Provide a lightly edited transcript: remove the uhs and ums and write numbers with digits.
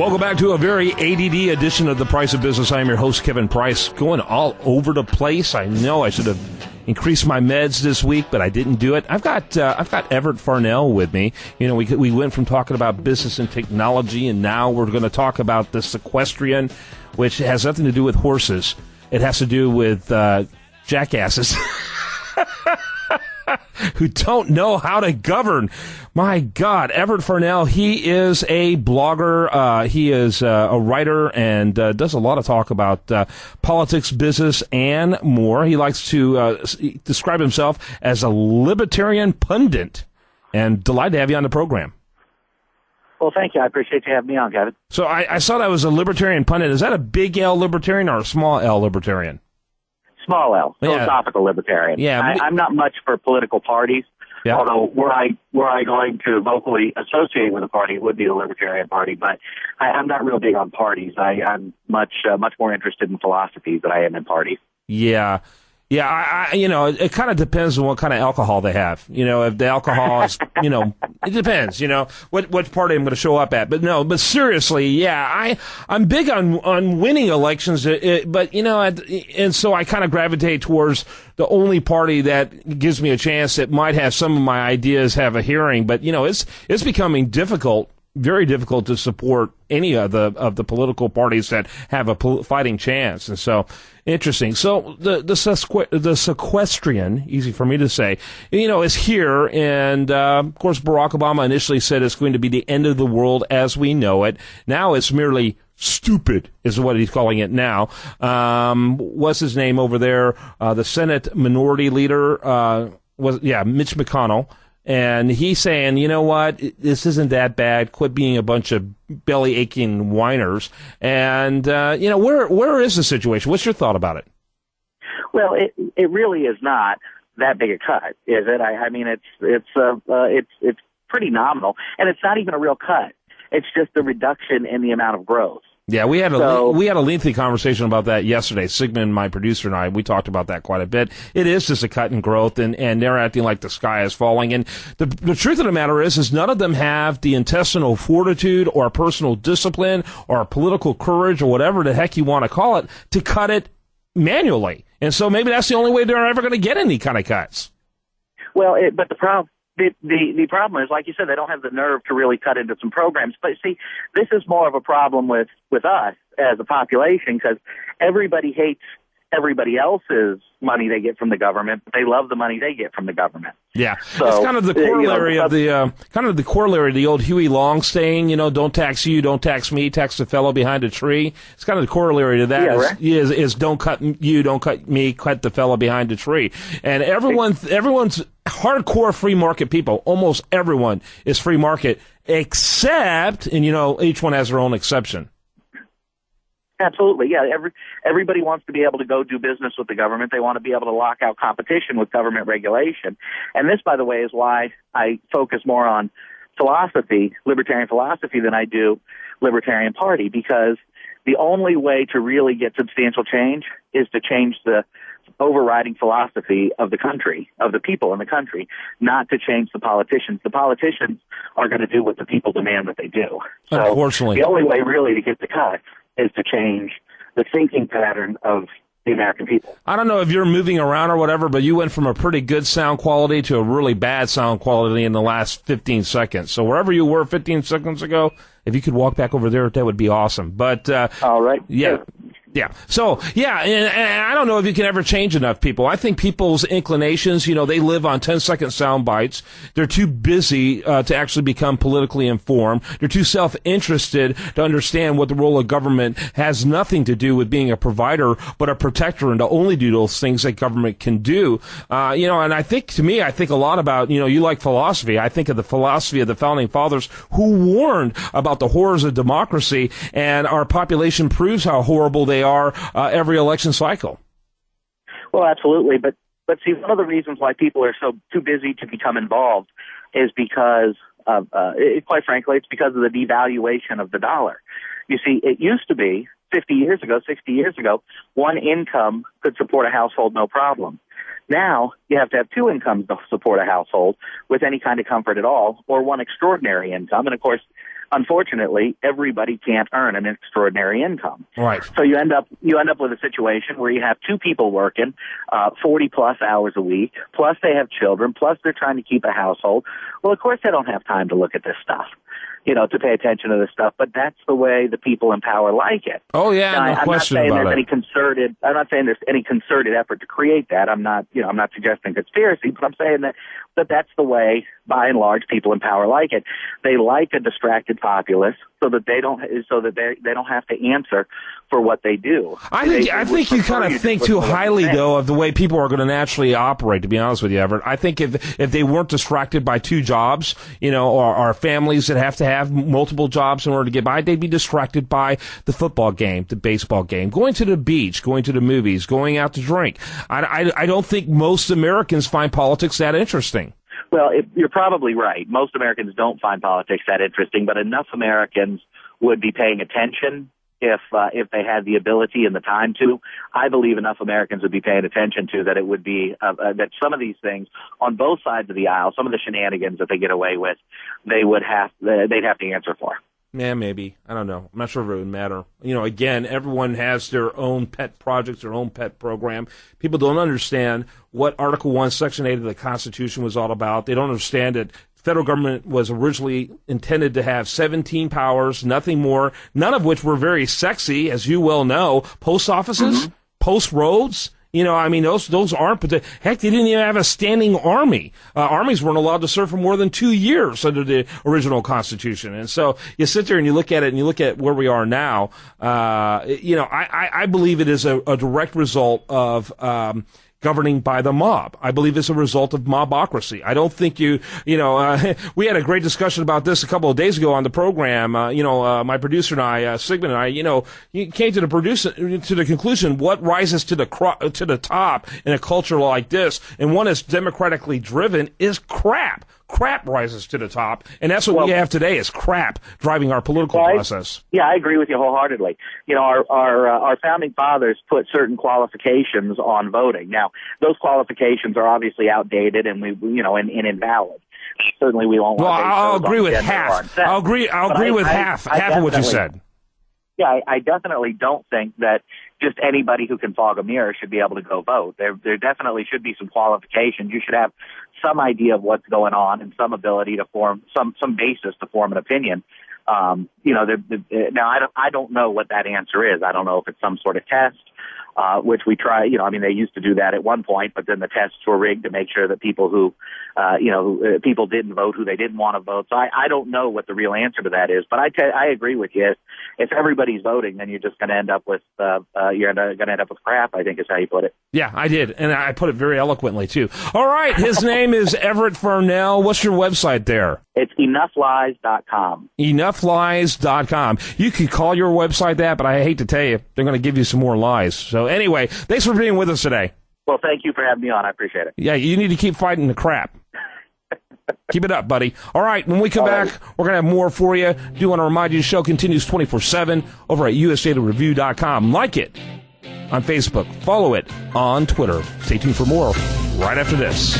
Welcome back to a very ADD edition of The Price of Business. I am your host, Kevin Price, going all over the place. I know I should have increased my meds this week, but I didn't do it. I've got Everette Farnell with me. You know, we went from talking about business and technology, and now we're going to talk about the sequestration, which has nothing to do with horses. It has to do with jackasses who don't know how to govern. My God, Everette Farnell, he is a blogger. He is a writer and does a lot of talk about politics, business, and more. He likes to describe himself as a libertarian pundit. And delighted to have you on the program. Well, thank you. I appreciate you having me on, Kevin. So I saw that was a libertarian pundit. Is that a big L libertarian or a small L libertarian? Small L, philosophical libertarian. Yeah, I'm not much for political parties. Yeah. Although were I going to vocally associate with a party, it would be the Libertarian Party. But I'm not real big on parties. I'm much more interested in philosophy than I am in parties. Yeah. Yeah, it kind of depends on what kind of alcohol they have. You know, if the alcohol is, it depends, what party I'm going to show up at. But seriously, yeah, I'm big on winning elections, but, and so I kind of gravitate towards the only party that gives me a chance that might have some of my ideas have a hearing. But, it's becoming difficult. Very difficult to support any of the political parties that have a fighting chance, and so interesting. So the sequestration, easy for me to say, is here, and of course Barack Obama initially said it's going to be the end of the world as we know it. Now it's merely stupid, is what he's calling it now. What's his name over there? The Senate Minority Leader Mitch McConnell. And he's saying, you know what, this isn't that bad. Quit being a bunch of belly-aching whiners. And, where is the situation? What's your thought about it? Well, it really is not that big a cut, is it? I mean, it's pretty nominal, and it's not even a real cut. It's just a reduction in the amount of growth. Yeah, we had a lengthy conversation about that yesterday. Sigmund, my producer, and I, we talked about that quite a bit. It is just a cut in growth, and they're acting like the sky is falling. And the truth of the matter is none of them have the intestinal fortitude or personal discipline or political courage or whatever the heck you want to call it to cut it manually. And so maybe that's the only way they're ever going to get any kind of cuts. Well, but the problem. The problem is, like you said, they don't have the nerve to really cut into some programs. But see, this is more of a problem with us as a population, because everybody hates everybody else's money they get from the government, but they love the money they get from the government. Yeah, so, it's kind of the corollary of the old Huey Long saying, don't tax you, don't tax me, tax the fellow behind a tree. It's kind of the corollary to that is don't cut you, don't cut me, cut the fellow behind a tree. And everyone's hardcore free market people. Almost everyone is free market, except, and each one has their own exception. Absolutely, yeah. Everybody wants to be able to go do business with the government. They want to be able to lock out competition with government regulation. And this, by the way, is why I focus more on philosophy, libertarian philosophy, than I do Libertarian Party, because the only way to really get substantial change is to change the overriding philosophy of the country, of the people in the country, not to change the politicians. The politicians are going to do what the people demand that they do. So unfortunately, the only way really to get the cut is to change the thinking pattern of the American people. I don't know if you're moving around or whatever, but you went from a pretty good sound quality to a really bad sound quality in the last 15 seconds. So wherever you were 15 seconds ago, if you could walk back over there, that would be awesome. But all right. Yeah. Yeah. So, yeah, and I don't know if you can ever change enough people. I think people's inclinations, they live on 10-second sound bites. They're too busy to actually become politically informed. They're too self-interested to understand what the role of government has nothing to do with being a provider, but a protector, and to only do those things that government can do. And I think a lot about, you like philosophy. I think of the philosophy of the founding fathers who warned about the horrors of democracy, and our population proves how horrible they are every election cycle. Well, absolutely. But see, one of the reasons why people are so too busy to become involved is because of, quite frankly, it's because of the devaluation of the dollar. You see, it used to be 50 years ago, 60 years ago, one income could support a household no problem. Now you have to have two incomes to support a household with any kind of comfort at all, or one extraordinary income. And of course, unfortunately, everybody can't earn an extraordinary income. Right. So you end up with a situation where you have two people working 40 plus hours a week, plus they have children, plus they're trying to keep a household. Well, of course, they don't have time to look at this stuff, to pay attention to this stuff. But that's the way the people in power like it. Oh yeah, now, no question about it. I'm not saying there's any concerted effort to create that. I'm not suggesting conspiracy, but I'm saying that that's the way, by and large, people in power like it. They like a distracted populace so that they don't have to answer for what they do. I think you kind of think too highly, though, of the way people are going to naturally operate, to be honest with you, Everett. I think if they weren't distracted by two jobs, or families that have to have multiple jobs in order to get by, they'd be distracted by the football game, the baseball game, going to the beach, going to the movies, going out to drink. I don't think most Americans find politics that interesting. Well, you're probably right. Most Americans don't find politics that interesting, but enough Americans would be paying attention if they had the ability and the time to. I believe enough Americans would be paying attention to that it would be that some of these things on both sides of the aisle, some of the shenanigans that they get away with, they'd have to answer for. Yeah, maybe. I don't know. I'm not sure if it would matter. Again, everyone has their own pet projects, their own pet program. People don't understand what Article 1, Section 8 of the Constitution was all about. They don't understand that the federal government was originally intended to have 17 powers, nothing more, none of which were very sexy, as you well know. Post offices, post roads. Those aren't, but heck, they didn't even have a standing army. Armies weren't allowed to serve for more than 2 years under the original Constitution. And so you sit there and you look at it and you look at where we are now. I believe it is a direct result of, governing by the mob. I believe it's a result of mobocracy. I don't think we had a great discussion about this a couple of days ago on the program. My producer and I, Sigmund and I, you came to the conclusion what rises to the top in a culture like this, and one is democratically driven, is crap. Crap rises to the top, and that's what we have today is crap driving our political process. Yeah, I agree with you wholeheartedly. Our founding fathers put certain qualifications on voting. Now, those qualifications are obviously outdated and and invalid. Certainly, we won't. Well, I'll agree with half. I'll agree with half of what you said. Yeah, I definitely don't think that just anybody who can fog a mirror should be able to go vote. There definitely should be some qualifications. You should have some idea of what's going on and some ability to form some basis to form an opinion. Now I don't know what that answer is. I don't know if it's some sort of test, which we try. They used to do that at one point, but then the tests were rigged to make sure that people who people didn't vote who they didn't want to vote. So I don't know what the real answer to that is. But I agree with you. If everybody's voting, then you're just going to end up with crap, I think is how you put it. Yeah, I did, and I put it very eloquently too. All right, his name is Everette Farnell. What's your website there? It's enoughllies.com. Enoughllies.com. You could call your website that, but I hate to tell you, they're going to give you some more lies. So anyway, thanks for being with us today. Well, thank you for having me on. I appreciate it. Yeah, you need to keep fighting the crap. Keep it up, buddy. All right, when we come back, we're going to have more for you. Do want to remind you the show continues 24/7 over at usdatareview.com. Like it on Facebook. Follow it on Twitter. Stay tuned for more right after this.